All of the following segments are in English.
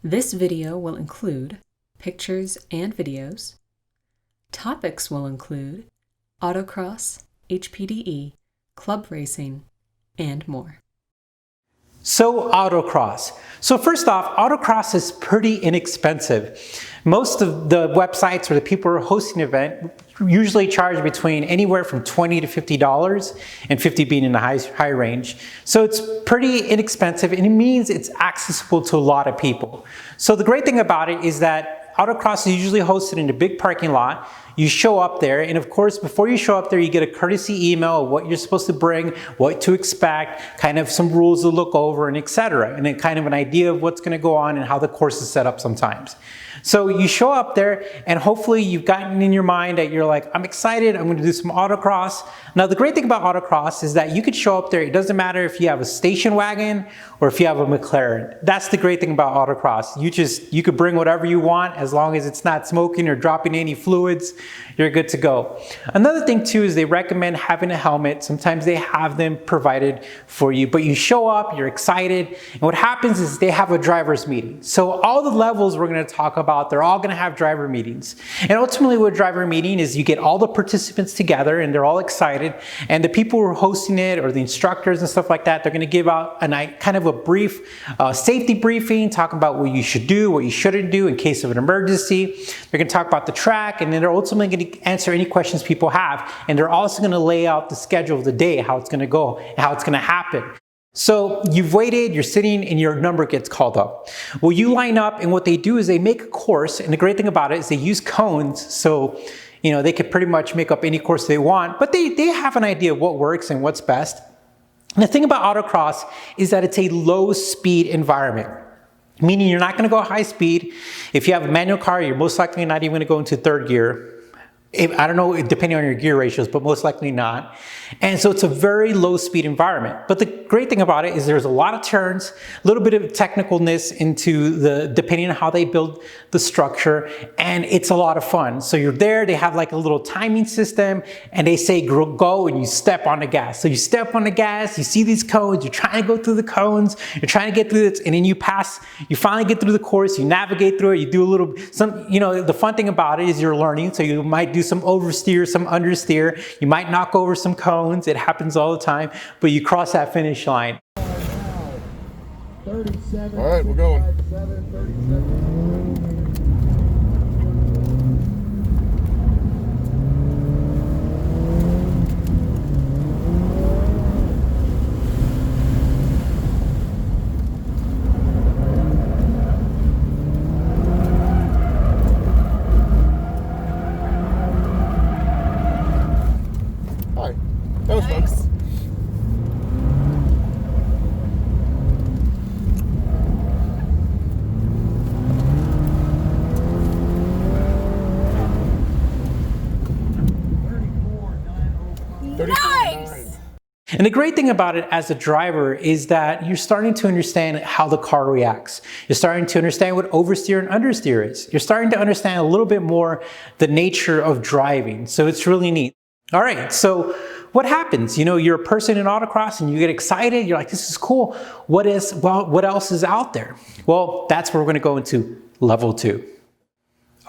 This video will include pictures and videos. Topics will include autocross, Hpde, club racing, and more. So autocross. So first off, autocross is pretty inexpensive. Most of the websites or the people who are hosting an event usually charge between anywhere from $20 to $50, and 50 being in the high range. So it's pretty inexpensive, and it means it's accessible to a lot of people. So the great thing about it is that autocross is usually hosted in a big parking lot. You show up there, and of course, before you show up there, you get a courtesy email of what you're supposed to bring, what to expect, kind of some rules to look over, and etc. And then kind of an idea of what's going to go on and how the course is set up sometimes. So you show up there, and hopefully you've gotten in your mind that you're like, I'm excited, I'm going to do some autocross. Now, the great thing about autocross is that you could show up there. It doesn't matter if you have a station wagon or if you have a McLaren. That's the great thing about autocross. You could bring whatever you want as long as it's not smoking or dropping any fluids. You're good to go. Another thing too is they recommend having a helmet. Sometimes they have them provided for you, but you show up, you're excited, and what happens is they have a driver's meeting. So all the levels we're going to talk about, they're all going to have driver meetings. And ultimately what a driver meeting is, you get all the participants together and they're all excited, and the people who are hosting it or the instructors and stuff like that, they're going to give out kind of a brief safety briefing, talking about what you should do, what you shouldn't do in case of an emergency. They're going to talk about the track, and then they're ultimately going to answer any questions people have, and they're also going to lay out the schedule of the day, how it's going to go, and how it's going to happen. So you've waited, you're sitting, and your number gets called up. Well, you line up, and what they do is they make a course, and the great thing about it is they use cones, so they could pretty much make up any course they want, but they have an idea of what works and what's best. And the thing about autocross is that it's a low speed environment, meaning you're not going to go high speed. If you have a manual car, you're most likely not even going to go into third gear. I don't know, depending on your gear ratios, but most likely not. And so it's a very low speed environment. But the great thing about it is there's a lot of turns, a little bit of technicalness depending on how they build the structure, and it's a lot of fun. So you're there, they have like a little timing system, and they say go, and you step on the gas. So you step on the gas, you see these cones, you're trying to go through the cones, you're trying to get through this, and then you finally get through the course, you navigate through it, you do the fun thing about it is you're learning, so you might do some oversteer, some understeer, you might knock over some cones, it happens all the time, but you cross that finish line. 37, all right, we're going. 37. That was fun. Nice! And the great thing about it as a driver is that you're starting to understand how the car reacts. You're starting to understand what oversteer and understeer is. You're starting to understand a little bit more the nature of driving. So it's really neat. All right, so what happens? You're a person in autocross and you get excited. You're like, this is cool. What else is out there? Well, that's where we're going to go into level 2.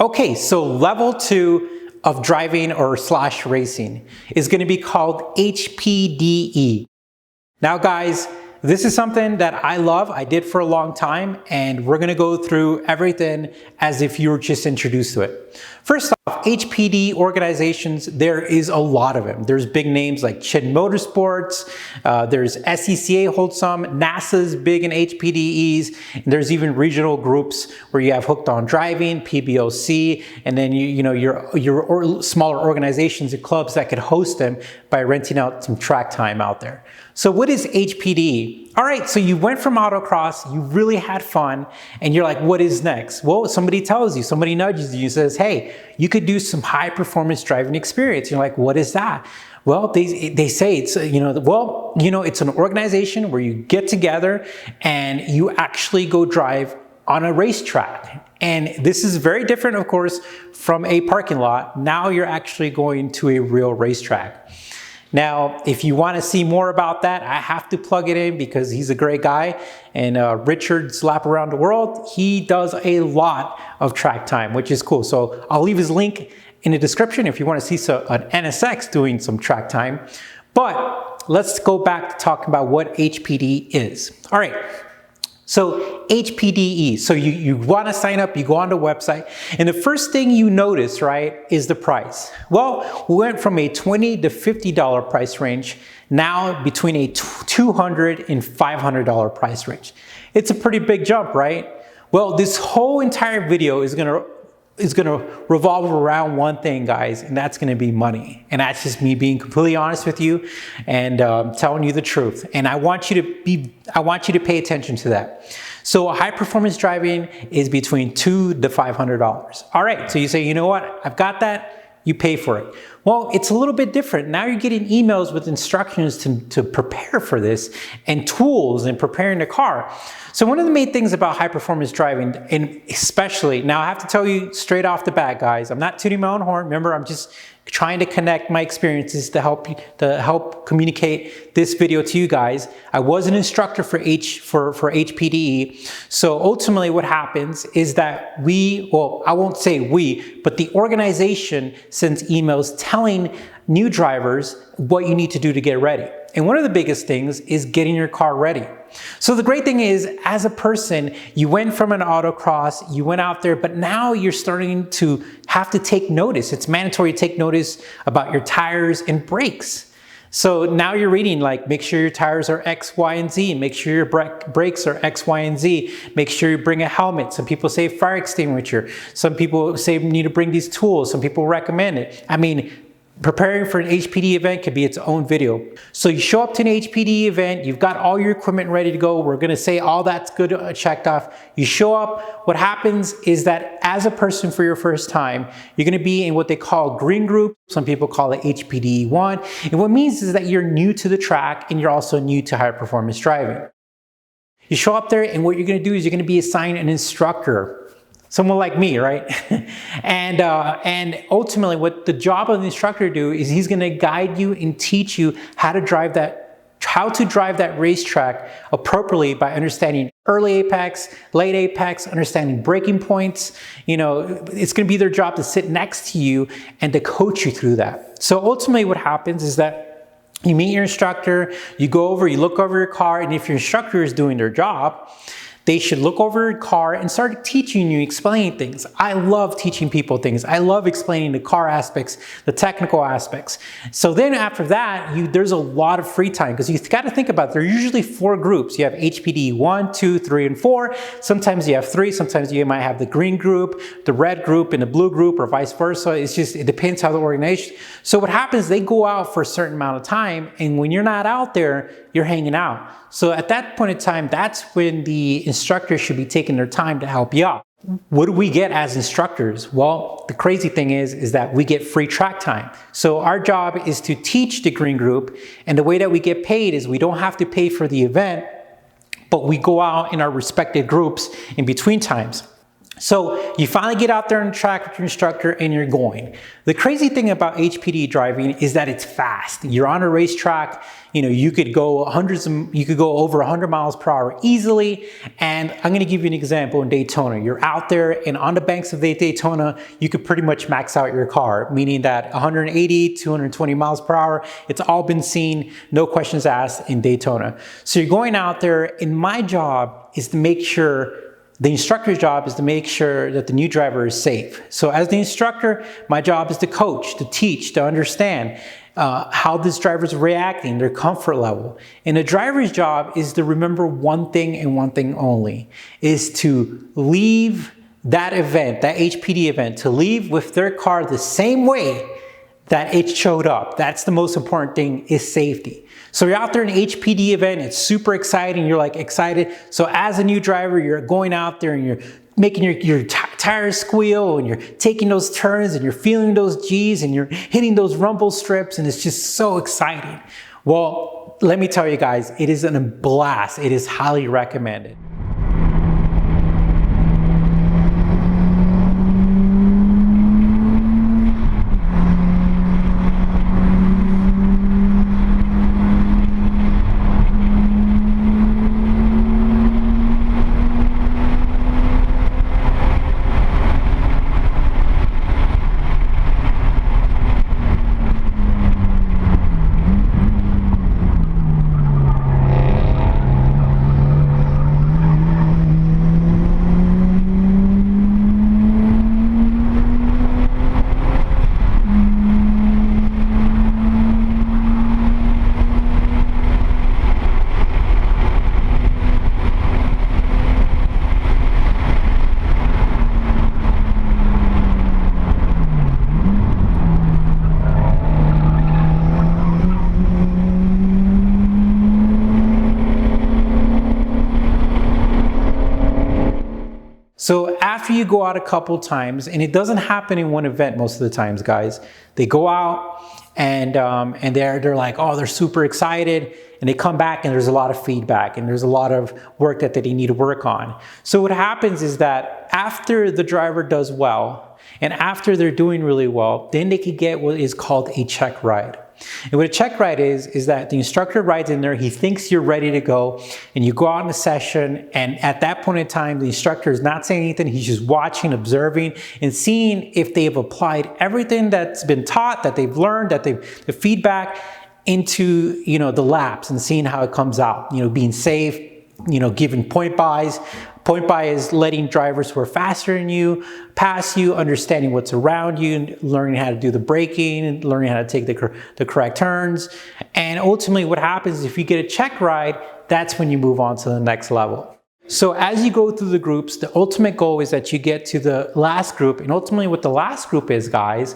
Okay, so level 2 of driving or / racing is going to be called Hpde. Now, guys, this is something that I love. I did for a long time, and we're going to go through everything as if you were just introduced to it. First off, Hpde organizations, there is a lot of them. There's big names like Chin Motorsports, there's SCCA holds some, NASA's big in Hpdes, and there's even regional groups where you have Hooked on Driving, PBOC, and then your smaller organizations and clubs that could host them by renting out some track time out there. So what is Hpde? All right, so you went from autocross, you really had fun, and you're like, what is next? Well, somebody tells you, somebody nudges you and says, hey, you could do some high performance driving experience. You're like, what is that? Well, they say it's, it's an organization where you get together and you actually go drive on a racetrack. And this is very different, of course, from a parking lot. Now you're actually going to a real racetrack. Now, if you want to see more about that, I have to plug it in because he's a great guy. And Richard's Lap Around the World, he does a lot of track time, which is cool. So I'll leave his link in the description if you want to see an NSX doing some track time. But let's go back to talking about what Hpde is. All right. So Hpde, so you want to sign up, you go on the website, and the first thing you notice, right, is the price. Well, we went from a $20 to $50 price range, now between a $200 and $500 price range. It's a pretty big jump, right? Well, this whole entire video is gonna revolve around one thing, guys, and that's gonna be money. And that's just me being completely honest with you and telling you the truth. And I want you to pay attention to that. So high performance driving is between $200 to $500. All right, so you say, you know what, I've got that. You pay for it. Well, it's a little bit different. Now you're getting emails with instructions to prepare for this and tools and preparing the car. So one of the main things about high performance driving, and especially, now I have to tell you straight off the bat, guys, I'm not tooting my own horn. Remember, I'm just trying to connect my experiences to help communicate this video to you guys. I was an instructor for Hpde. So ultimately what happens is that I won't say we, but the organization sends emails telling new drivers what you need to do to get ready. And one of the biggest things is getting your car ready. So the great thing is, as a person, you went from an autocross, you went out there, but now you're starting to have to take notice. It's mandatory to take notice about your tires and brakes. So now you're reading like, make sure your tires are X, Y, and Z. Make sure your brakes are X, Y, and Z. Make sure you bring a helmet. Some people say fire extinguisher. Some people say you need to bring these tools. Some people recommend it. I mean, preparing for an Hpde event could be its own video. So you show up to an Hpde event, you've got all your equipment ready to go. We're gonna say all that's good, checked off. You show up, what happens is that as a person for your first time, you're gonna be in what they call green group. Some people call it Hpde 1. And what it means is that you're new to the track and you're also new to high performance driving. You show up there and what you're gonna do is you're gonna be assigned an instructor. Someone like me, right? and ultimately what the job of the instructor do is he's gonna guide you and teach you how to drive that racetrack appropriately by understanding early apex, late apex, understanding braking points. You know, it's gonna be their job to sit next to you and to coach you through that. So ultimately what happens is that you meet your instructor, you look over your car, and if your instructor is doing their job, they should look over your car and start teaching you, explaining things. I love teaching people things. I love explaining the car aspects, the technical aspects. So then after that, there's a lot of free time because you've got to think about it. There are usually 4 groups. You have Hpde 1, 2, 3, and 4. Sometimes you have 3. Sometimes you might have the green group, the red group, and the blue group, or vice versa. It depends how the organization. So what happens, they go out for a certain amount of time, and when you're not out there, you're hanging out. So at that point in time, that's when the instructor should be taking their time to help you out. What do we get as instructors? Well, the crazy thing is that we get free track time. So our job is to teach the green group, and the way that we get paid is we don't have to pay for the event, but we go out in our respective groups in between times. So you finally get out there on the track with your instructor and you're going. The crazy thing about Hpde driving is that it's fast. You're on a racetrack, you could go over 100 miles per hour easily. And I'm gonna give you an example in Daytona. You're out there and on the banks of the Daytona, you could pretty much max out your car, meaning that 180, 220 miles per hour, it's all been seen, no questions asked in Daytona. So you're going out there, and my job is to make sure the instructor's job is to make sure that the new driver is safe. So as the instructor, my job is to coach, to teach, to understand how this driver's reacting, their comfort level. And the driver's job is to remember one thing and one thing only, is to leave that event, that Hpde event, to leave with their car the same way that it showed up. That's the most important thing, is safety. So you're out there in an Hpde event, it's super exciting, you're like excited. So as a new driver, you're going out there and you're making your tires squeal, and you're taking those turns, and you're feeling those G's, and you're hitting those rumble strips, and it's just so exciting. Well, let me tell you guys, it is a blast. It is highly recommended. after you go out a couple times, and it doesn't happen in one event most of the times, guys. They go out and they're like, oh, they're super excited, and they come back and there's a lot of feedback and there's a lot of work that they need to work on. So what happens is that after the driver does well and after they're doing really well, then they could get what is called a check ride. And what a check ride is that the instructor rides in there, he thinks you're ready to go, and you go out in the session, and at that point in time, the instructor is not saying anything, he's just watching, observing, and seeing if they've applied everything that's been taught, that they've learned, that the feedback into, you know, the laps, and seeing how it comes out, you know, being safe, you know, giving point buys. Point buy is letting drivers who are faster than you pass you, understanding what's around you, and learning how to do the braking, and learning how to take the correct turns. And ultimately what happens is if you get a check ride, that's when you move on to the next level. So as you go through the groups, the ultimate goal is that you get to the last group. And ultimately what the last group is, guys,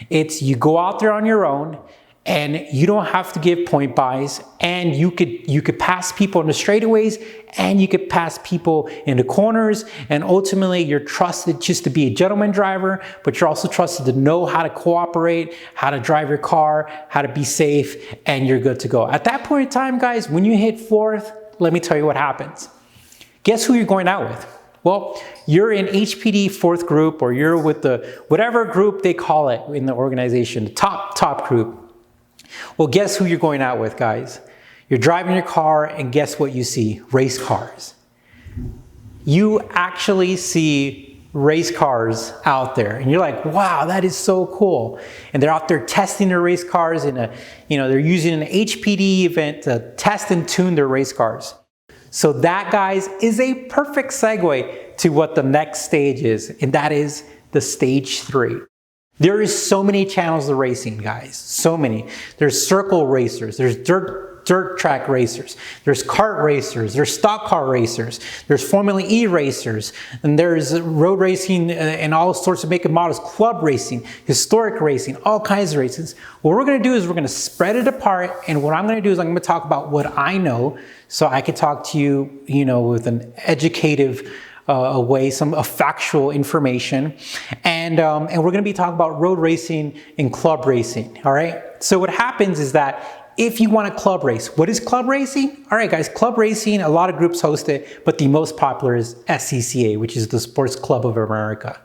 it's you go out there on your own, and you don't have to give point buys, and you could pass people in the straightaways, and you could pass people in the corners, and ultimately you're trusted just to be a gentleman driver, but you're also trusted to know how to cooperate, how to drive your car, how to be safe, and you're good to go. At that point in time, guys, when you hit fourth, let me tell you what happens. Guess who you're going out with? Well, you're in Hpde fourth group, or you're with the whatever group they call it in the organization, the top group. Well, guess who you're going out with, guys? You're driving your car, and guess what you see? Race cars. You actually see race cars out there, and you're like, wow, that is so cool. And they're out there testing their race cars in a, you know, they're using an Hpde event to test and tune their race cars. So that, guys, is a perfect segue to what the next stage is, and that is the stage 3. There is so many channels of racing, guys, so many. There's circle racers, there's dirt track racers, there's kart racers, there's stock car racers, there's Formula E racers, and there's road racing and all sorts of make and models, club racing, historic racing, all kinds of races. What we're gonna do is we're gonna spread it apart, and what I'm gonna do is I'm gonna talk about what I know, so I can talk to you, you know, with an educative way, some factual information, and we're going to be talking about road racing and club racing. All right. So what happens is that if you want a club race, what is club racing? All right, guys, club racing, a lot of groups host it, but the most popular is SCCA, which is the Sports Club of America.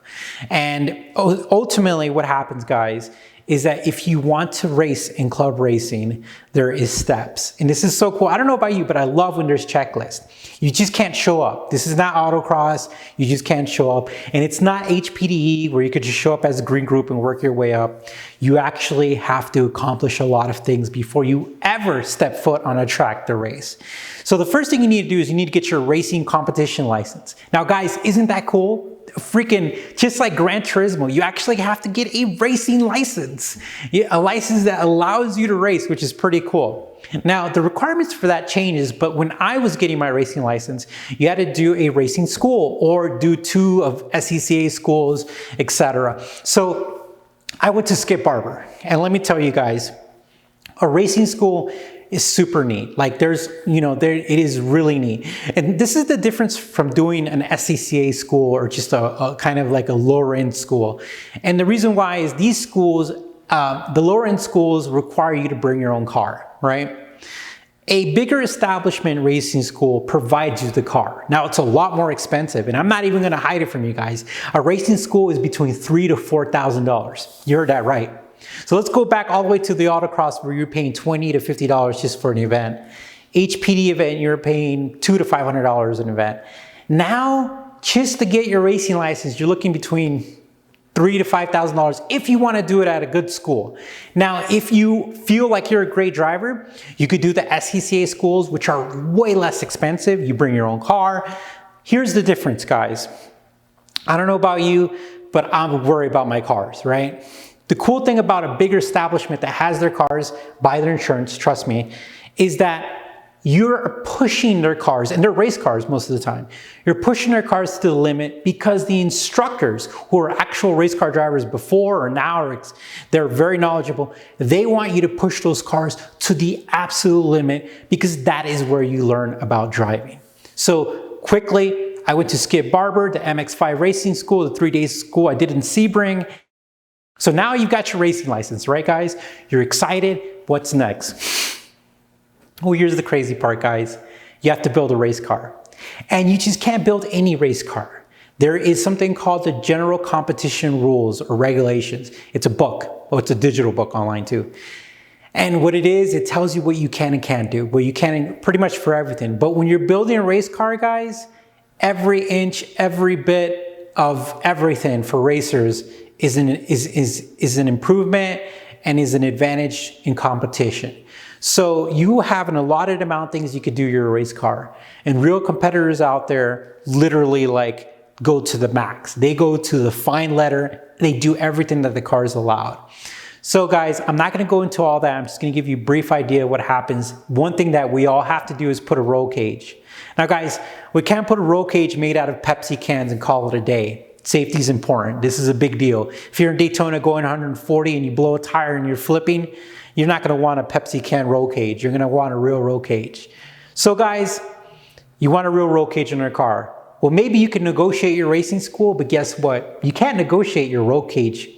And ultimately, what happens, guys, is that if you want to race in club racing, there is steps. And this is so cool. I don't know about you, but I love when there's checklists. You just can't show up. This is not autocross. You just can't show up. And it's not Hpde where you could just show up as a green group and work your way up. You actually have to accomplish a lot of things before you ever step foot on a track to race. So the first thing you need to do is you need to get your racing competition license. Now, guys, isn't that cool? Freaking, just like Gran Turismo, you actually have to get a racing license, a license that allows you to race, which is pretty cool. Now, the requirements for that changes, but when I was getting my racing license, you had to do a racing school or do 2 of SCCA schools, etc. So I went to Skip Barber, and let me tell you guys, a racing school is super neat. Like there's, you know, it is really neat. And this is the difference from doing an SCCA school or just a kind of like a lower end school. And the reason why is these schools, the lower end schools require you to bring your own car, right? A bigger establishment racing school provides you the car. Now it's a lot more expensive, and I'm not even gonna hide it from you guys. A racing school is between $3,000 to $4,000. You heard that right. So let's go back all the way to the autocross where you're paying $20 to $50 just for an event. Hpde event, you're paying $200 to $500 an event. Now, just to get your racing license, you're looking between $3,000 to $5,000 if you want to do it at a good school. Now, if you feel like you're a great driver, you could do the SCCA schools, which are way less expensive. You bring your own car. Here's the difference, guys. I don't know about you, but I'm worried about my cars, right? The cool thing about a bigger establishment that has their cars, buy their insurance, trust me, is that you're pushing their cars, and they're race cars most of the time. You're pushing their cars to the limit because the instructors who are actual race car drivers before or now, they're very knowledgeable. They want you to push those cars to the absolute limit because that is where you learn about driving. So quickly, I went to Skip Barber, the MX5 racing school, the 3-day school I did in Sebring. So now you've got your racing license, right guys? You're excited. What's next? Well, here's the crazy part, guys. You have to build a race car. And you just can't build any race car. There is something called the General Competition Rules or Regulations. It's a book. Oh, it's a digital book online too. And what it is, it tells you what you can and can't do. Well, you can pretty much for everything. But when you're building a race car, guys, every inch, every bit of everything for racers is an improvement and is an advantage in competition. So you have an allotted amount of things you could do your race car. And real competitors out there literally like go to the max. They go to the fine letter. They do everything that the car is allowed. So guys, I'm not going to go into all that. I'm just going to give you a brief idea of what happens. One thing that we all have to do is put a roll cage. Now guys, we can't put a roll cage made out of Pepsi cans and call it a day. Safety is important. This is a big deal. If you're in Daytona going 140 and you blow a tire and you're flipping, you're not going to want a Pepsi can roll cage. You're going to want a real roll cage. So guys, you want a real roll cage in your car. Well, maybe you can negotiate your racing school, but guess what? You can't negotiate your roll cage.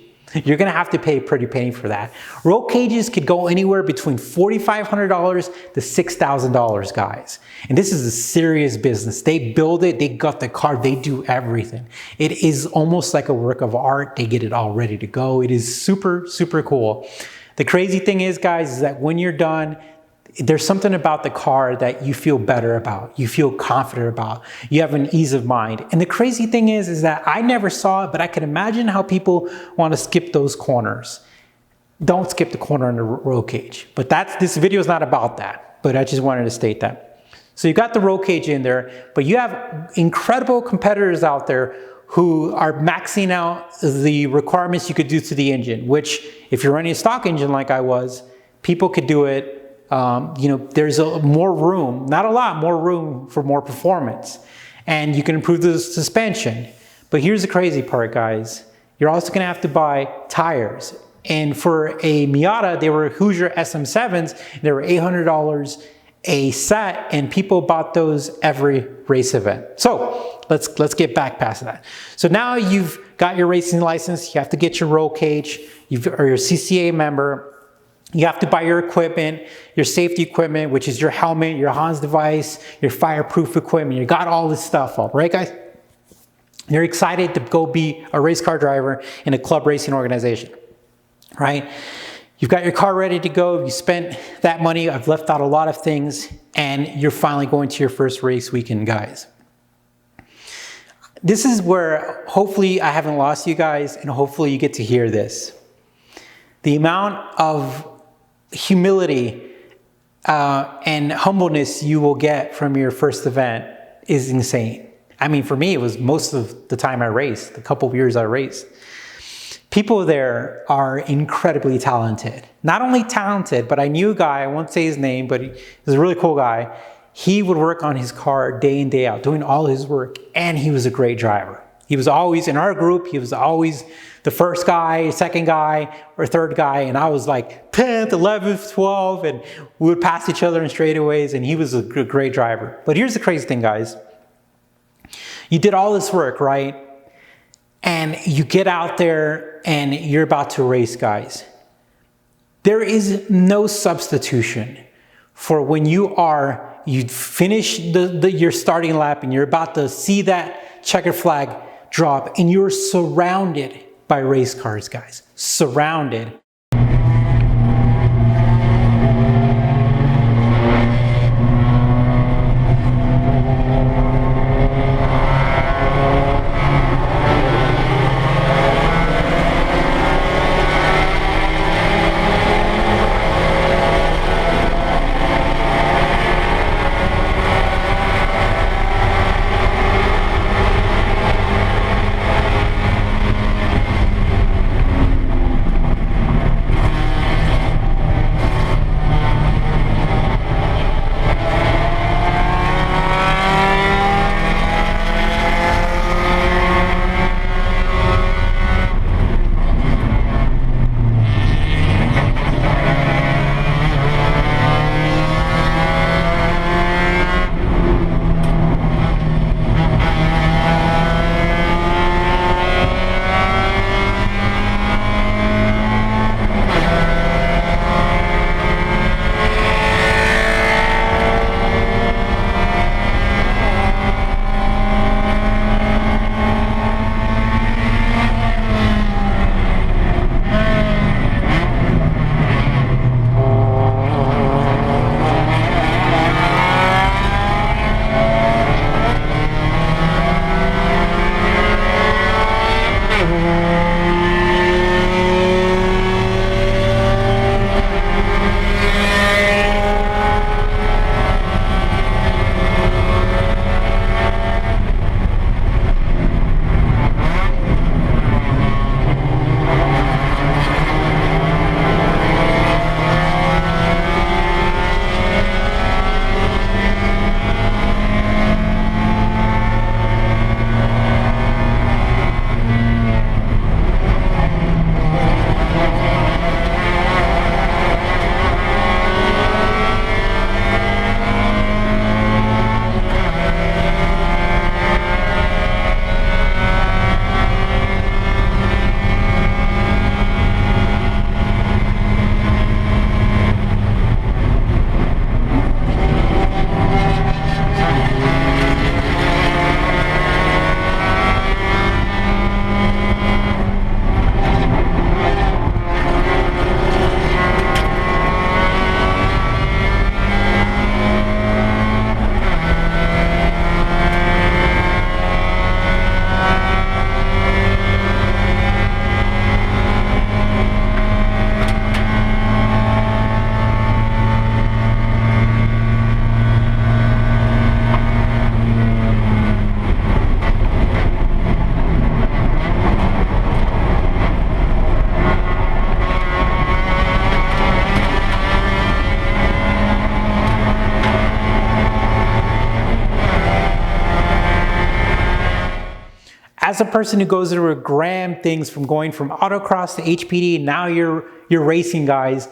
You're going to have to pay a pretty penny for that. Roll cages could go anywhere between $4,500 to $6,000, guys. And this is a serious business. They build it, they got the car, they do everything. It is almost like a work of art. They get it all ready to go. It is super, super cool. The crazy thing is, guys, is that when you're done, there's something about the car that you feel better about, you feel confident about, you have an ease of mind. And the crazy thing is that I never saw it, but I can imagine how people want to skip those corners. Don't skip the corner on the roll cage. But this video is not about that, but I just wanted to state that. So you got the roll cage in there, but you have incredible competitors out there who are maxing out the requirements you could do to the engine, which if you're running a stock engine like I was, people could do it. There's more room, not a lot, more room for more performance. And you can improve the suspension. But here's the crazy part, guys. You're also going to have to buy tires. And for a Miata, they were Hoosier SM7s. They were $800 a set, and people bought those every race event. So let's get back past that. So now you've got your racing license. You have to get your roll cage. Or your CCA member. You have to buy your equipment, your safety equipment, which is your helmet, your Hans device, your fireproof equipment. You got all this stuff up, right guys? You're excited to go be a race car driver in a club racing organization, right? You've got your car ready to go. You spent that money. I've left out a lot of things, and you're finally going to your first race weekend, guys. This is where hopefully I haven't lost you guys, and hopefully you get to hear this. The amount of humility and humbleness you will get from your first event is insane. I mean, for me, it was most of the time I raced, the couple of years I raced. People there are incredibly talented. Not only talented, but I knew a guy, I won't say his name, but he was a really cool guy. He would work on his car day in, day out, doing all his work, and he was a great driver. He was always, in our group, he was always the first guy, second guy, or third guy, and I was like 10th, 11th, 12th, and we would pass each other in straightaways, and he was a great driver. But here's the crazy thing, guys. You did all this work, right? And you get out there, and you're about to race, guys. There is no substitution for when you finish your starting lap, and you're about to see that checkered flag drop, and you're surrounded by race cars, guys. Surrounded. as a person who goes through a gram things from going from autocross to HPD, now you're racing, guys,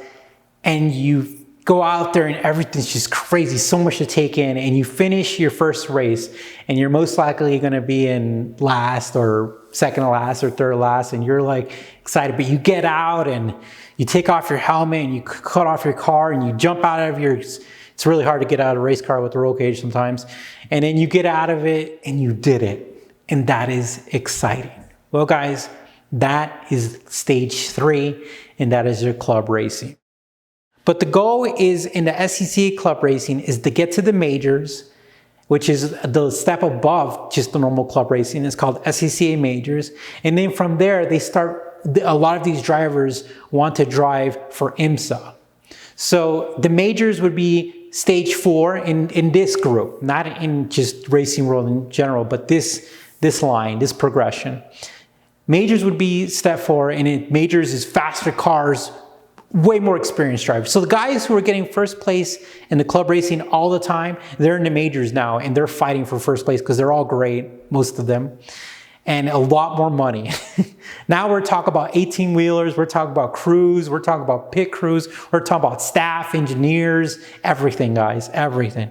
and you go out there and everything's just crazy, so much to take in, and you finish your first race, and you're most likely going to be in last or second to last or third to last, and you're like excited, but you get out and you take off your helmet and you cut off your car and you jump out of your, it's really hard to get out of a race car with the roll cage sometimes, and then you get out of it and you did it, and that is exciting. Well, guys, that is stage 3, and that is your club racing. But the goal is in the SCCA club racing is to get to the majors, which is the step above just the normal club racing. It's called SCCA majors. And then from there, they start, a lot of these drivers want to drive for IMSA. So the majors would be stage 4 in this group, not in just racing world in general, but this line, this progression. Majors would be step 4, and majors is faster cars, way more experienced drivers. So the guys who are getting first place in the club racing all the time, they're in the majors now, and they're fighting for first place because they're all great, most of them, and a lot more money. Now we're talking about 18-wheelers, we're talking about crews, we're talking about pit crews, we're talking about staff, engineers, everything, guys, everything.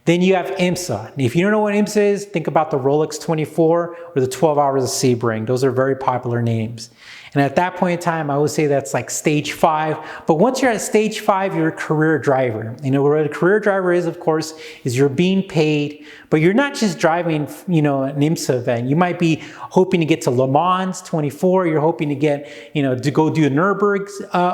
Then you have IMSA. If you don't know what IMSA is, think about the Rolex 24 or the 12 Hours of Sebring. Those are very popular names. And at that point in time, I would say that's like stage 5. But once you're at stage 5, you're a career driver. You know, what a career driver is, of course, is you're being paid, but you're not just driving, you know, an IMSA event. You might be hoping to get to Le Mans 24. You're hoping to get, you know, to go do a Nürburgring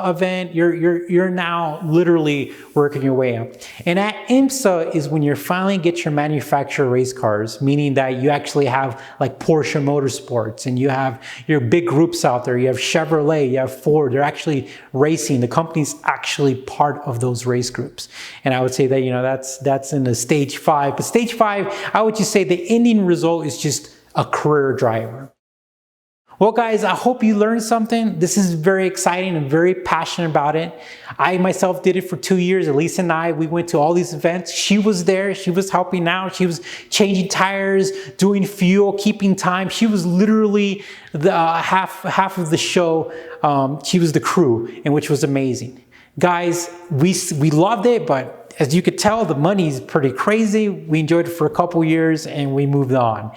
event. You're now literally working your way up. And at IMSA is when you finally get your manufacturer race cars, meaning that you actually have like Porsche Motorsports, and you have your big groups out there. You have Chevrolet, you have Ford, they're actually racing. The company's actually part of those race groups. And I would say that, you know, that's in the stage 5. But stage 5, I would just say the ending result is just a career driver. Well, guys, I hope you learned something. This is very exciting and very passionate about it. I myself did it for 2 years. Elise and I, we went to all these events. She was there. She was helping out. She was changing tires, doing fuel, keeping time. She was literally the half of the show. She was the crew, and which was amazing. Guys, we loved it, but as you could tell, the money's pretty crazy. We enjoyed it for a couple years and we moved on.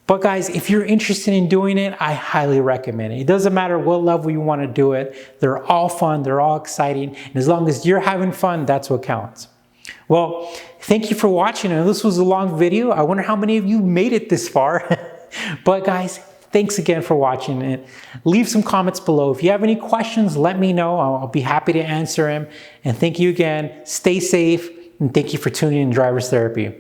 But guys, if you're interested in doing it, I highly recommend it. It doesn't matter what level you want to do it. They're all fun, they're all exciting, and as long as you're having fun, that's what counts. Well, thank you for watching. And this was a long video. I wonder how many of you made it this far. But guys, thanks again for watching it. Leave some comments below. If you have any questions, let me know. I'll be happy to answer them. And thank you again. Stay safe, and thank you for tuning in to Driver's Therapy.